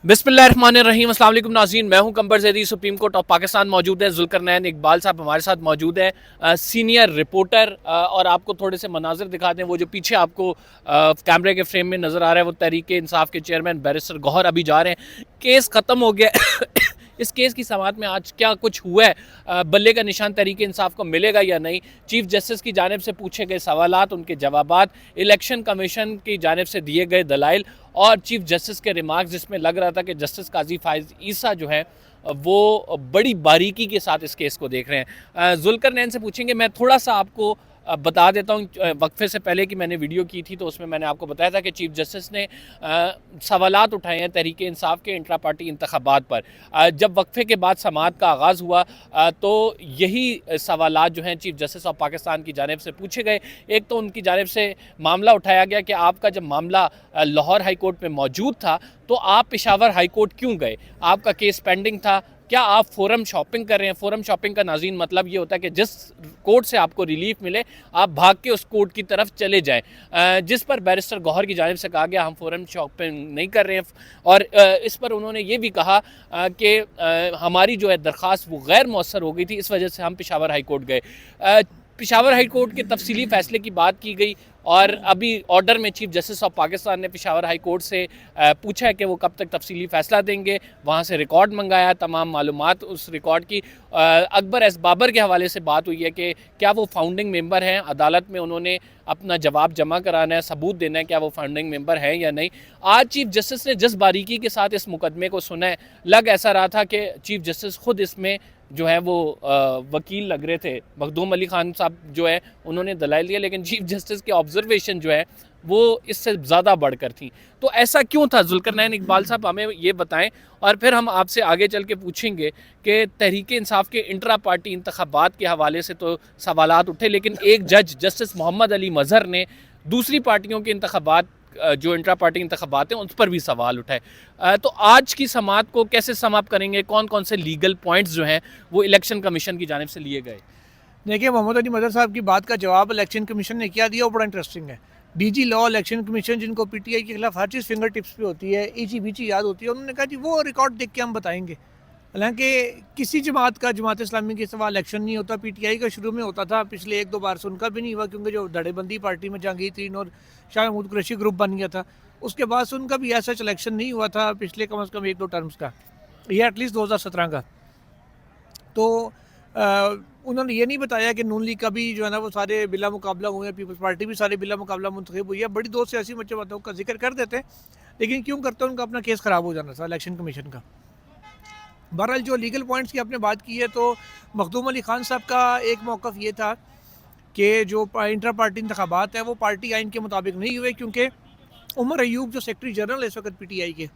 बिस्मिल्लाहिर्रहमानिर्रहीम, अस्सलाम वालेकुम नाज़रीन। मैं हूं कंबर Zaidi. Supreme court of Pakistan मौजूद है। ज़ुल्करनैन इकबाल साहब हमारे साथ मौजूद है, सीनियर रिपोर्टर। और आपको थोड़े से मनाज़िर दिखाते हैं। वो जो पीछे आपको कैमरे के फ्रेम में नज़र आ रहा है, वो तहरीक इंसाफ के चेयरमैन बैरिस्टर गौहर अभी जा रहे हैं। केस ख़त्म हो गया इस केस की समाअत में आज क्या कुछ हुआ है, बल्ले का निशान तहरीक इंसाफ को मिलेगा या नहीं, चीफ जस्टिस की जानिब से पूछे गए सवालात, उनके जवाबात, इलेक्शन कमीशन की जानिब से दिए गए दलाइल और चीफ जस्टिस के रिमार्क्स, जिसमें लग रहा था कि जस्टिस काजी फाइज ईसा जो है वो बड़ी बारीकी के साथ इस केस को देख रहे हैं। जुल्करनैन से पूछेंगे। मैं थोड़ा सा आपको बता देता हूँ, वक्फे से पहले की मैंने वीडियो की थी तो उसमें मैंने आपको बताया था कि चीफ जस्टिस ने सवालात उठाए हैं तहरीक इंसाफ के इंट्रा पार्टी इंतखाबात पर। जब वक्फे के बाद समाअत का आगाज़ हुआ तो यही सवालात जो हैं चीफ जस्टिस ऑफ पाकिस्तान की जानिब से पूछे गए। एक तो उनकी जानिब से मामला उठाया गया कि आपका जब मामला लाहौर हाई कोर्ट में मौजूद था तो आप पेशावर हाई कोर्ट क्यों गए, आपका केस पेंडिंग था, क्या आप फोरम शॉपिंग कर रहे हैं। फोरम शॉपिंग का नाज़रीन मतलब ये होता है कि जिस कोर्ट से आपको रिलीफ मिले आप भाग के उस कोर्ट की तरफ चले जाएं। जिस पर बैरिस्टर गौहर की जानिब से कहा गया हम फोरम शॉपिंग नहीं कर रहे हैं। और इस पर उन्होंने ये भी कहा कि हमारी जो है दरख्वास्त वो गैर मौसर हो गई थी, इस वजह से हम पेशावर हाई कोर्ट गए। पेशावर हाई कोर्ट के तफसीली फ़ैसले की बात की गई और अभी ऑर्डर में चीफ जस्टिस ऑफ पाकिस्तान ने पेशावर हाई कोर्ट से पूछा है कि वो कब तक तफसीली फ़ैसला देंगे। वहाँ से रिकॉर्ड मंगाया, तमाम मालूमात उस रिकॉर्ड की। अकबर एस बाबर के हवाले से बात हुई है कि क्या वो फाउंडिंग मेंबर हैं, अदालत में उन्होंने अपना जवाब जमा कराना है, सबूत देना है क्या वो फाउंडिंग मेंबर हैं या नहीं। आज चीफ जस्टिस ने जिस बारीकी के साथ इस मुकदमे को सुना है, लग ऐसा रहा था कि चीफ जस्टिस खुद इसमें जो है वो वकील लग रहे थे। मखदूम अली खान साहब जो है उन्होंने दलाइल दिया, लेकिन चीफ जस्टिस की ऑब्जर्वेशन जो है वो इससे ज़्यादा बढ़कर थी। तो ऐसा क्यों था जुल्करनैन इकबाल साहब, हमें ये बताएं। और फिर हम आपसे आगे चल के पूछेंगे कि तहरीक इंसाफ के इंट्रा पार्टी इंतखाबात के हवाले से तो सवालात उठे, लेकिन एक जज जस्टिस मोहम्मद अली मजहर ने दूसरी पार्टियों के इंतखाबात, जो इंट्रा पार्टी इंतखाबात हैं, उस पर भी सवाल उठाए। तो आज की समाअत को कैसे समाप्त करेंगे, कौन कौन से लीगल पॉइंट्स जो हैं वो इलेक्शन कमीशन की जानिब से लिए गए। देखिए, मोहम्मद अली मदर साहब की बात का जवाब इलेक्शन कमीशन ने क्या दिया वो बड़ा इंटरेस्टिंग है। डीजी लॉ, इलेक्शन कमीशन, जिनको पीटीआई के खिलाफ हर चीज़ फिंगर टिप्स पे होती है, ईची बीची याद होती है, उन्होंने कहा जी वो रिकॉर्ड देख के हम बताएंगे। हालांकि किसी जमात का, जमात इस्लामी के सिवा इलेक्शन नहीं होता। पीटीआई का शुरू में होता था, पिछले 1-2 बार से उनका भी नहीं हुआ क्योंकि जो धड़ेबंदी पार्टी में जहांगीर तरीन और शाह महमूद कुरैशी ग्रुप बन गया था, उसके बाद से उनका भी ऐसा इलेक्शन नहीं हुआ था पिछले कम से कम 1-2 टर्म्स का, या एटलीस्ट 2017 का। तो उन्होंने ये नहीं बताया कि नून लीग का भी जो है ना वो सारे बिला मुकाबला हुए हैं, पीपल्स पार्टी भी सारे बिला मुकाबला मुंतखब हुई है। बड़ी दो सियासी मच्चे बातों का जिक्र कर देते हैं, लेकिन क्यों करते हैं, उनका अपना केस ख़राब हो जाना था इलेक्शन कमीशन का। बहरहाल जो लीगल पॉइंट्स की आपने बात की है, तो मखदूम अली खान साहब का एक मौक़िफ़ ये था कि जो इंट्रा पार्टी इंतखाबात है वो पार्टी आइन के मुताबिक नहीं हुए, क्योंकि उमर अयूब जो सेक्रेटरी जनरल है इस वक्त पीटीआई के,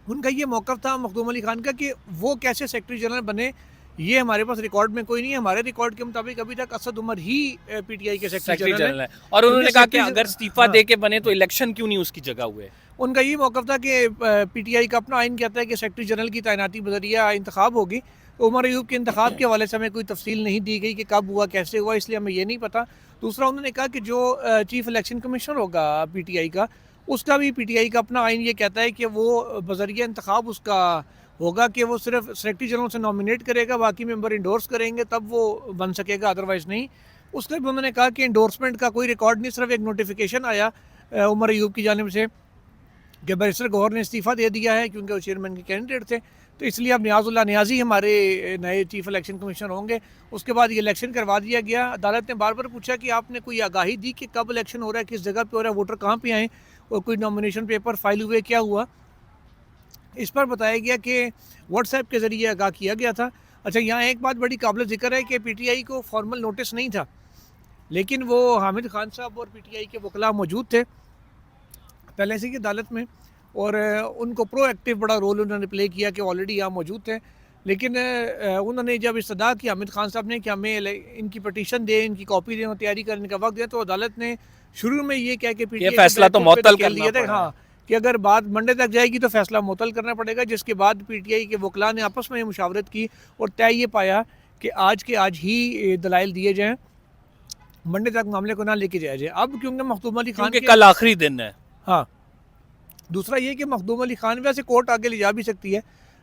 उनका ये मौक़िफ़ था मखदूम अली खान का कि वो कैसे सेक्रेटरी जनरल बने, ये हमारे पास रिकॉर्ड में कोई नहीं है। हमारे रिकॉर्ड के मुताबिक अभी तक असद उमर ही पीटीआई के सेक्रेटरी जनरल है। और उन्होंने कहा कि अगर इस्तीफा हाँ, दे के बने तो इलेक्शन क्यों नहीं उसकी जगह हुए। उनका ये मौक़िफ़ था कि पीटीआई का अपना आइन कहता है कि सेक्रेटरी जनरल की तैनाती बजरिया इंतखाब होगी। तो उमर अयूब के इंतखाब के हवाले से हमें कोई तफसील नहीं दी गई कि कब हुआ, कैसे हुआ, इसलिए हमें ये नहीं पता। दूसरा, उन्होंने कहा कि जो चीफ इलेक्शन कमिश्नर होगा पीटीआई का, उसका भी पीटीआई का अपना आइन ये कहता है कि वो बजरिया इंतखाब उसका होगा कि वो सिर्फ सेक्रेटरी जनरल से नॉमिनेट करेगा, बाकी मेंबर इंडोर्स करेंगे तब वो बन सकेगा, अदरवाइज़ नहीं। उसके भी उन्होंने कहा कि इंडोर्समेंट का कोई रिकॉर्ड नहीं, सिर्फ एक नोटिफिकेशन आया उमर अयूब की जानिब से कि बैरिस्टर गौहर ने इस्तीफ़ा दे दिया है क्योंकि वो चेयरमैन के कैंडिडेट थे, तो इसलिए अब नियाज़ुल्लाह नियाज़ी हमारे नए चीफ इलेक्शन कमिश्नर होंगे। उसके बाद ये इलेक्शन करवा दिया गया। अदालत ने बार बार पूछा कि आपने कोई आगाही दी कि कब इलेक्शन हो रहा है, किस जगह पे हो रहा है, वोटर कहाँ पे आए और कोई नॉमिनेशन पेपर फाइल हुए, क्या हुआ। इस पर बताया गया कि व्हाट्सएप के ज़रिए आगाह किया गया था। अच्छा, यहाँ एक बात बड़ी काबिल ज़िक्र है कि पीटीआई को फॉर्मल नोटिस नहीं था, लेकिन वो हामिद खान साहब और पीटीआई के वकला मौजूद थे पहले से ही अदालत में, और उनको प्रोएक्टिव बड़ा रोल उन्होंने प्ले किया कि ऑलरेडी यहाँ मौजूद थे। लेकिन उन्होंने जब इस्तदा की हामिद खान साहब ने कि हमें इनकी पटिशन दें, इनकी कॉपी दें और तैयारी करने का वक्त दें, तो अदालत ने शुरू में ये कह के ये फैसला तो मुअत्तल कर दिया था, हाँ, कि अगर बात मंडे तक जाएगी तो फैसला मुअत्तल करना पड़ेगा। जिसके बाद पीटीआई के वकला ने आपस में मुशावरत की और तय ये पाया कि आज के आज ही दलाइल दिए जाएँ, मंडे तक मामले को ना लेके जाया जाए। अब क्योंकि मखदूम अली खान क्योंकि कल आखिरी दिन है। हाँ, दूसरा ये कि मखदूम अली खान वैसे कोर्ट आगे ले जा भी सकती है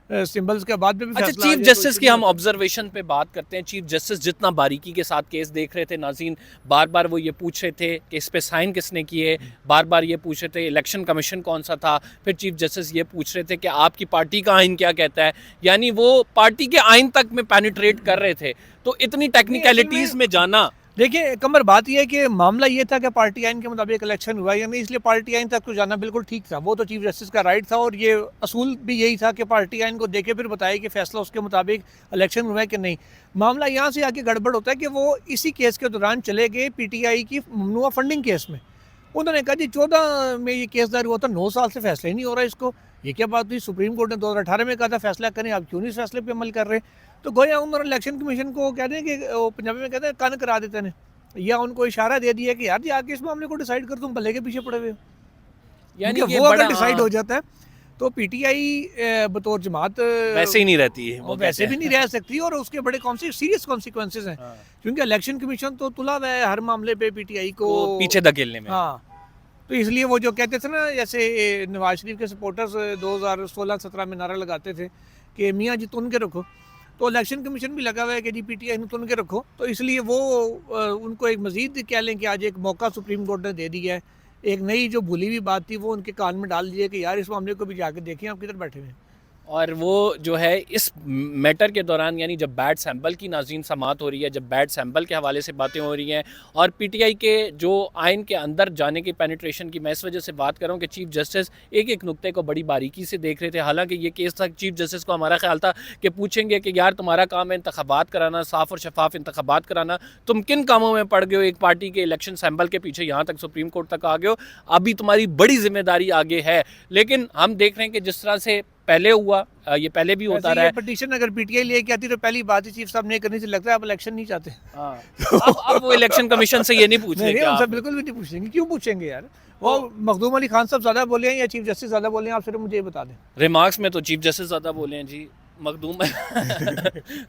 सिंबल्स के बाद में भी अच्छा, फैसला आ चीफ जाए, जस्टिस की हम ऑब्जर्वेशन पे बात करते हैं। चीफ जस्टिस जितना बारीकी के साथ केस देख रहे थे नाज़रीन, बार बार वो ये पूछ रहे थे कि इस पे साइन किसने किए, बार बार ये पूछ रहे थे इलेक्शन कमीशन कौन सा था, फिर चीफ जस्टिस ये पूछ रहे थे कि आपकी पार्टी का आइन क्या कहता है, यानी वो पार्टी के आइन तक में पेनिट्रेट कर रहे थे। तो इतनी टेक्निकलिटीज़ में जाना, देखिए कमर, बात यह है कि मामला ये था कि पार्टी आइन के मुताबिक इलेक्शन हुआ या नहीं, इसलिए पार्टी आइन तक तो जाना बिल्कुल ठीक था, वो तो चीफ जस्टिस का राइट था। और ये असूल भी यही था कि पार्टी आइन को देखे फिर बताए कि फैसला उसके मुताबिक इलेक्शन हुआ है कि नहीं। मामला यहाँ से आगे गड़बड़ होता है कि वो इसी केस के दौरान चले गए PTI की ममनुआ फंडिंग केस में। उन्होंने कहा जी 14 में ये केस दायर हुआ था, 9 साल से फैसला ही नहीं हो रहा इसको, ये क्या बात हुई? सुप्रीम कोर्ट ने 2018 में कहा था फैसला करें, आप क्यों नहीं इस फैसले पर अमल कर रहे? तो गोया उन्होंने इलेक्शन कमीशन को कहते हैं कि पंजाबी में कहते हैं कान करा देते हैं, या उनको इशारा दे दिया कि यार जी आके इस मामले को डिसाइड कर, तुम भले के पीछे पड़े हुए हो। यानी कि वो अगर डिसाइड हो जाता है तो PTI बतौर जमात वैसे ही नहीं रहती है, वो वैसे भी नहीं रह सकती, और उसके बड़े सीरियस कॉन्सिक्वेंसेज हैं। क्योंकि इलेक्शन कमीशन तो तुला हुआ है हर मामले पे PTI को पीछे धकेलने में। हाँ, तो इसलिए वो जो कहते थे ना, जैसे नवाज शरीफ के सपोर्टर्स 2016-17 में नारा लगाते थे कि मियाँ जी तुन के रखो, तो इलेक्शन कमीशन भी लगा हुआ है कि जी PTI ने तुन के रखो। तो इसलिए वो उनको एक मजीद कह लें कि आज एक मौका सुप्रीम कोर्ट ने दे दिया है, एक नई जो भूली हुई बात थी वो उनके कान में डाल दिया कि यार इस मामले को भी जाके देखें आप किधर बैठे हुए हैं। और वो जो है इस मैटर के दौरान, यानी जब बैड सैंपल की नाज़रीन समात हो रही है, जब बैड सैंपल के हवाले से बातें हो रही हैं और PTI के जो आइन के अंदर जाने की पेनिट्रेशन की, मैं इस वजह से बात कर रहा हूँ कि चीफ जस्टिस एक एक नुक्ते को बड़ी बारीकी से देख रहे थे। हालांकि ये केस था, चीफ जस्टिस को हमारा ख्याल था कि पूछेंगे कि यार तुम्हारा काम है इंतखाबात कराना, साफ़ और शफाफ इंतखाबात कराना, तुम किन कामों में पड़ गए हो, एक पार्टी के इलेक्शन सैंपल के पीछे यहाँ तक सुप्रीम कोर्ट तक आ गए हो, अभी तुम्हारी बड़ी जिम्मेदारी आगे है। लेकिन हम देख रहे हैं कि जिस तरह से पहले हुआ, ये पहले भी होता रहा है। पिटीशन अगर PTI लेके आती तो पहली बात ही चीफ साहब ने करनी से लगता है आप इलेक्शन नहीं चाहते। अब वो इलेक्शन कमीशन से ये नहीं पूछेंगे, उनसे बिल्कुल भी नहीं पूछेंगे। क्यों पूछेंगे यार? वो मखदूम अली खान साहब ज्यादा बोले हैं या चीफ जस्टिस ज्यादा बोले हैं? आप सिर्फ मुझे ये बता दें। रिमार्क्स में तो चीफ जस्टिस ज्यादा बोले हैं जी, मखदूम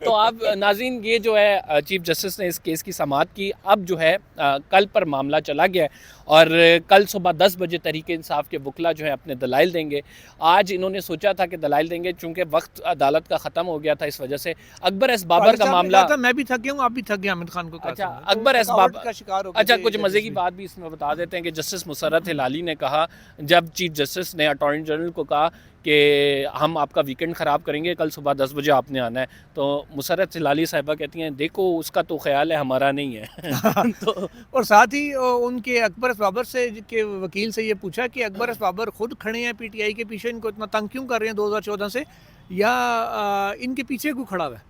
तो आप नाज़रीन, ये जो है चीफ जस्टिस ने इस केस की समाअत की। अब जो है कल पर मामला चला गया और कल सुबह 10 बजे तहरीक इंसाफ के वकला जो है अपने दलाइल देंगे। आज इन्होंने सोचा था कि दलाइल देंगे, चूँकि वक्त अदालत का ख़त्म हो गया था, इस वजह से अकबर एस बाबर का मामला। मैं भी थक गया हूँ, आप भी थक गए हामिद खान को। अच्छा, अकबर एस बाबर का शिकार हो गया। अच्छा, कुछ मज़े की बात भी इसमें बता देते हैं कि जस्टिस मुसर्रत हिलाली ने कहा, जब चीफ जस्टिस ने अटॉर्नी जनरल को कहा कि हम आपका वीकेंड ख़राब करेंगे, कल सुबह 10 बजे आपने आना है, तो मुसर्रत हिलाली साहिबा कहती हैं देखो उसका तो ख्याल है, हमारा नहीं है। तो और साथ ही उनके अकबर एस बाबर से के वकील से ये पूछा कि अकबर एस बाबर खुद खड़े हैं PTI के पीछे, इनको इतना तंग क्यों कर रहे हैं 2014 से, या इनके पीछे क्यों खड़ा हुआ है,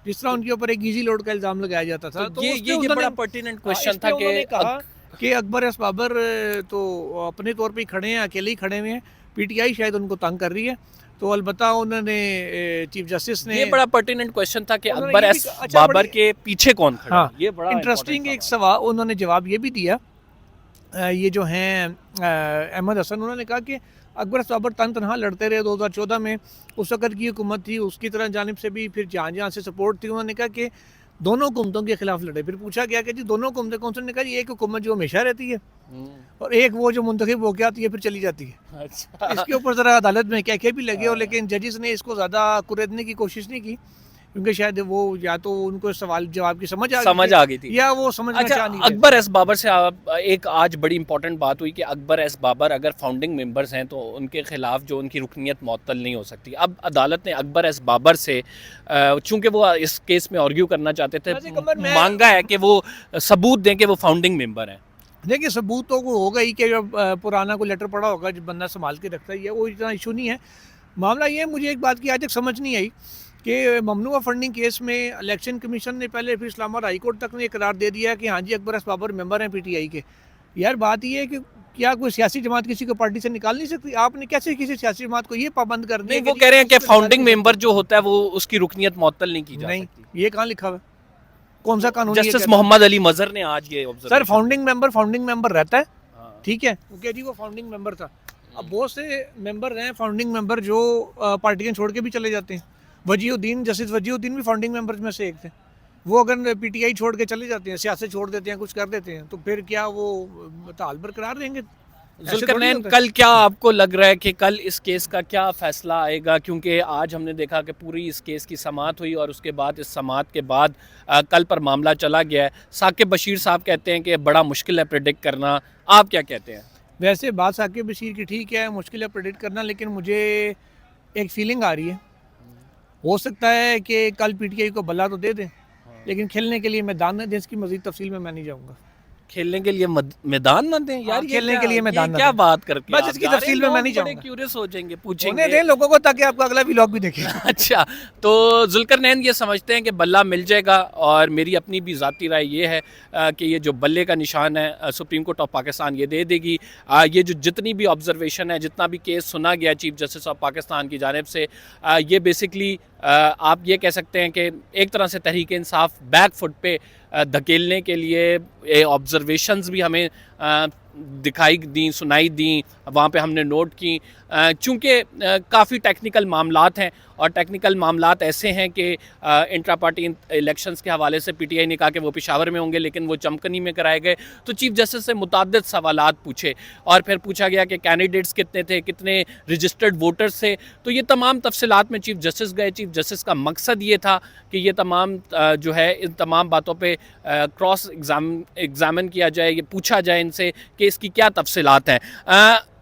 जिस तरह उनके ऊपर एक ईजी लोड का इल्ज़ाम लगाया जाता था। तो ये बड़ा पर्टिनेंट क्वेश्चन था कि अकबर एस बाबर तो अपने तौर पे ही खड़े हैं, अकेले ही खड़े हुए हैं, PTI शायद उनको तंग कर रही है। तो अलबत्ता उन्होंने चीफ जस्टिस ने, ये बड़ा पर्टिनेंट क्वेश्चन था कि अकबर एस बाबर के पीछे कौन खड़ा। हाँ, ये बड़ा इंटरेस्टिंग एक सवाल उन्होंने जवाब ये भी दिया, ये जो हैं अहमद हसन, उन्होंने कहा कि अकबर एस बाबर तनहा लड़ते रहे 2014 में, उस वक्त की हुकूमत थी, उसकी तरह जानिब से भी फिर जहाँ से सपोर्ट थी। उन्होंने कहा कि दोनों हुकूमतों के खिलाफ लड़े। फिर पूछा गया कि जी दोनों हुकूमतें कौन सी? ने कहा जी एक हुकूमत जो हमेशा रहती है और एक वो जो मुंतखब हो के आती है फिर चली जाती है। अच्छा। इसके ऊपर ज़रा अदालत में क्या भी लगे हो, लेकिन जजेस ने इसको ज़्यादा कुरेदने की कोशिश नहीं की, क्योंकि शायद वो या तो उनको सवाल जवाब की समझ आ गई थी या वो समझना चाह नहीं। अकबर एस बाबर से एक आज बड़ी इंपॉर्टेंट बात हुई कि अकबर एस बाबर अगर फाउंडिंग मेंबर्स हैं तो उनके खिलाफ जो उनकी रुकनीत मुअत्तल नहीं हो सकती। अब अदालत ने अकबर एस बाबर से, चूंकि वो इस केस में आर्ग्यू करना चाहते थे, मांगा है कि वो सबूत दें कि वो फाउंडिंग मेंबर हैं। देखिए सबूत तो वो होगा ही कि जब पुराना कोई लेटर पड़ा होगा जब बंदा संभाल के रखता है, वो इतना इशू नहीं है। मामला ये, मुझे एक बात की आज तक समझ नहीं आई कि ममनुआ फंडिंग केस में इलेक्शन कमीशन ने पहले, फिर इस्लामाबाद हाई कोर्ट तक ने करार दे दिया कि हाँ जी अकबर एस बाबर मेंबर हैं PTI के। यार बात ये है कि क्या कोई सियासी जमात किसी को पार्टी से निकाल नहीं सकती? आपने कैसे किसी सियासी जमात को ये पाबंद कर दिया? वो कह रहे हैं कि फाउंडिंग मेंबर जो होता है वो उसकी रुकनीत मुअत्तल नहीं की जा सकती। ये कहाँ लिखा हुआ है? कौन सा कानून? जस्टिस मोहम्मद अली मजहर ने आज ये सर फाउंडिंग मेंबर रहता है, ठीक है, ओके जी, वो फाउंडिंग मेंबर था। अब बहुत से मेंबर हैं फाउंडिंग मेंबर जो पार्टियां छोड़ के भी चले जाते हैं। वजीउद्दीन, जस्टिस वजीउद्दीन भी फाउंडिंग मेंबर्स में से एक थे। वो अगर PTI छोड़ के चले जाते हैं, सियासत छोड़ देते हैं, कुछ कर देते हैं, तो फिर क्या वो ताल बरकरार रहेंगे? थोड़ी जुल्करनैन, होता है। कल क्या आपको लग रहा है कि कल इस केस का क्या फैसला आएगा? क्योंकि आज हमने देखा कि पूरी इस केस की समाअत हुई और उसके बाद इस समाअत के बाद कल पर मामला चला गया है। साकिब बशीर साहब कहते हैं कि बड़ा मुश्किल है प्रिडिक्ट करना, आप क्या कहते हैं? वैसे बात साकिब बशीर की ठीक है, मुश्किल है प्रेडिक्ट करना, लेकिन मुझे एक फीलिंग आ रही है, हो सकता है कि कल पीटीआई को बल्ला तो दे दें, लेकिन खेलने के लिए मैदान न दें। इसकी मजीद तफसील में मैं नहीं जाऊँगा। खेलने के लिए मैदान ना दें यार, हाँ, ये खेलने क्या, के लिए मैदान ये ना क्या दें। बात करके बस आप इसकी जा रहे हैं? तफसील में मैं लोग नहीं बड़े जाऊँगा। क्यूरियस हो जाएंगे, होने पूछेंगे। दें लोगों को, ताकि आपका अगला व्लॉग भी देखें। अच्छा, तो जुल्करनैन ये समझते हैं कि बल्ला मिल जाएगा, और मेरी अपनी भी ज़ाती राय ये है कि ये जो बल्ले का निशान है सुप्रीम कोर्ट ऑफ पाकिस्तान ये दे देगी। ये जो जितनी भी ऑब्जर्वेशन है, जितना भी केस सुना गया चीफ जस्टिस ऑफ पाकिस्तान की जानिब से, ये बेसिकली आप ये कह सकते हैं कि एक तरह से तहरीक इंसाफ बैक फुट पे धकेलने के लिए ऑब्जर्वेशंस भी हमें दिखाई दी, सुनाई दी, वहाँ पे हमने नोट की। चूँकि काफ़ी टेक्निकल मामलात हैं, और टेक्निकल मामलात ऐसे हैं कि इंट्रा पार्टी इलेक्शंस के हवाले से पीटीआई ने कहा कि वो पेशावर में होंगे, लेकिन वो चमकनी में कराए गए। तो चीफ जस्टिस से मुतअद्दिद सवालात पूछे, और फिर पूछा गया कि कैंडिडेट्स कितने थे, कितने रजिस्टर्ड वोटर्स थे। तो ये तमाम तफसीलात में चीफ जस्टिस गए। चीफ जस्टिस का मकसद ये था कि ये तमाम जो है इन तमाम बातों पे क्रॉस एग्जामिन किया जाए, ये पूछा जाए इनसे कि इसकी क्या तफसीलात हैं।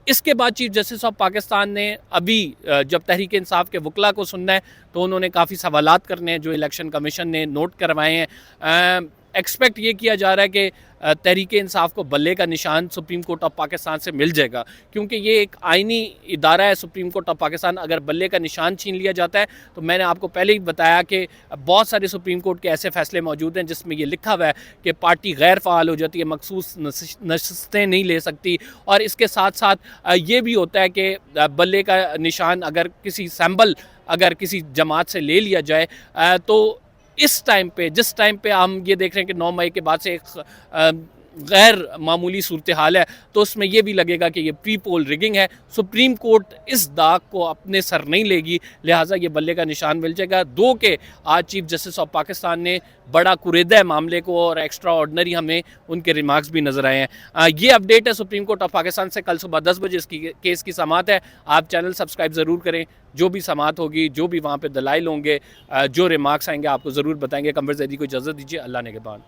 इसके बाद चीफ जस्टिस ऑफ पाकिस्तान ने अभी जब तहरीक इंसाफ के वकला को सुनना है, तो उन्होंने काफ़ी सवालात करने हैं जो इलेक्शन कमीशन ने नोट करवाए हैं। एक्सपेक्ट ये किया जा रहा है कि तहरीक इंसाफ को बल्ले का निशान सुप्रीम कोर्ट ऑफ पाकिस्तान से मिल जाएगा, क्योंकि ये एक आइनी इदारा है सुप्रीम कोर्ट ऑफ पाकिस्तान। अगर बल्ले का निशान छीन लिया जाता है, तो मैंने आपको पहले ही बताया कि बहुत सारे सुप्रीम कोर्ट के ऐसे फैसले मौजूद हैं जिसमें ये लिखा हुआ है कि पार्टी गैर फ़ाल हो जाती है, मखसूस नशस्तें नहीं ले सकती। और इसके साथ साथ ये भी होता है कि बल्ले का निशान अगर किसी सैम्बल अगर किसी जमात से ले लिया जाए, तो इस टाइम पे, जिस टाइम पे हम ये देख रहे हैं कि 9 मई के बाद से एक गैर मामूली सूरत हाल है, तो उसमें ये भी लगेगा कि ये प्री पोल रिगिंग है। सुप्रीम कोर्ट इस दाग को अपने सर नहीं लेगी, लिहाजा ये बल्ले का निशान मिल जाएगा। दो के आज चीफ जस्टिस ऑफ पाकिस्तान ने बड़ा कुरेदा है मामले को, और एक्स्ट्रा ऑर्डनरी हमें उनके रिमार्क्स भी नज़र आए हैं। ये अपडेट है सुप्रीम कोर्ट ऑफ पाकिस्तान से। कल सुबह 10 बजे इसकी केस की समाअत है। आप चैनल सब्सक्राइब ज़रूर करें। जो भी समाअत होगी, जो भी वहाँ पर दलाइल होंगे, जो रिमार्क्स आएंगे, आपको ज़रूर बताएंगे। कमर ज़ैदी को इजाज़त दीजिए। अल्लाह ने के बाद।